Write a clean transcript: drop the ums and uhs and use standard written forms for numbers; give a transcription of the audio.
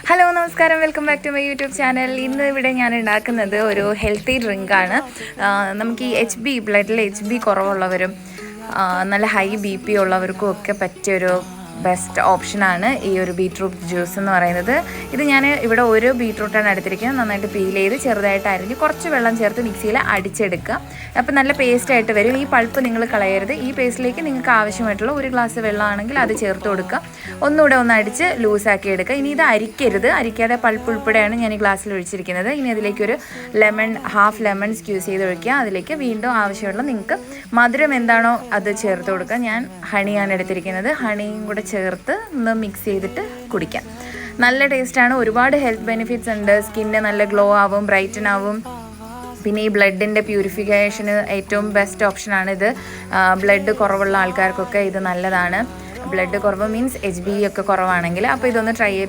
Hello നമസ്കാരം, welcome back to my YouTube channel. ഇന്ന് ഇവിടെ ഞാൻ ഉണ്ടാക്കുന്നത് ഒരു ഹെൽത്തി ഡ്രിങ്കാണ്. നമുക്ക് ഈ ബ്ലഡിൽ HB കുറവുള്ളവരും നല്ല ഹൈ BP ഉള്ളവർക്കും ഒക്കെ പറ്റിയൊരു ബെസ്റ്റ് ഓപ്ഷനാണ് ഈ ഒരു ബീട്രൂട്ട് ജ്യൂസ് എന്ന് പറയുന്നത്. ഇത് ഞാൻ ഇവിടെ ഒരു ബീട്രൂട്ടാണ് എടുത്തിരിക്കുന്നത്. നന്നായിട്ട് പീൽ ചെയ്ത് ചെറുതായിട്ട് അരിഞ്ഞ് കുറച്ച് വെള്ളം ചേർത്ത് മിക്സിയിൽ അടിച്ചെടുക്കുക. അപ്പോൾ നല്ല പേസ്റ്റായിട്ട് വരും. ഈ പൾപ്പ് നിങ്ങൾ കളയരുത്. ഈ പേസ്റ്റിലേക്ക് നിങ്ങൾക്ക് ആവശ്യമായിട്ടുള്ള ഒരു ഗ്ലാസ് വെള്ളമാണെങ്കിൽ അത് ചേർത്ത് കൊടുക്കുക. ഒന്നുകൂടെ ഒന്ന് അടിച്ച് ലൂസാക്കി എടുക്കുക. ഇനി ഇത് അരിക്കാതെ പൾപ്പ് ഉൾപ്പെടെയാണ് ഞാൻ ഈ ഗ്ലാസ്സിൽ ഒഴിച്ചിരിക്കുന്നത്. ഇനി അതിലേക്കൊരു ഹാഫ് ലെമൺ സ്ക്യൂസ് ചെയ്ത് ഒഴിക്കുക. അതിലേക്ക് വീണ്ടും ആവശ്യമുള്ള നിങ്ങൾക്ക് മധുരം എന്താണോ അത് ചേർത്ത് കൊടുക്കുക. ഞാൻ ഹണിയാണ് എടുത്തിരിക്കുന്നത്. ഹണിയും കൂടെ ചേർത്ത് ഒന്ന് മിക്സ് ചെയ്തിട്ട് കുടിക്കാം. നല്ല ടേസ്റ്റാണ്. ഒരുപാട് ഹെൽത്ത് ബെനിഫിറ്റ്സ് ഉണ്ട്. സ്കിന്ന് നല്ല ഗ്ലോ ആവും, ബ്രൈറ്റൻ ആവും. പിന്നെ ഈ ബ്ലഡിൻ്റെ പ്യൂരിഫിക്കേഷന് ഏറ്റവും ബെസ്റ്റ് ഓപ്ഷനാണിത്. ബ്ലഡ് കുറവുള്ള ആൾക്കാർക്കൊക്കെ ഇത് നല്ലതാണ്. ബ്ലഡ് കുറവ് മീൻസ് HB ഒക്കെ കുറവാണെങ്കിൽ അപ്പോൾ ഇതൊന്ന് ട്രൈ ചെയ്ത്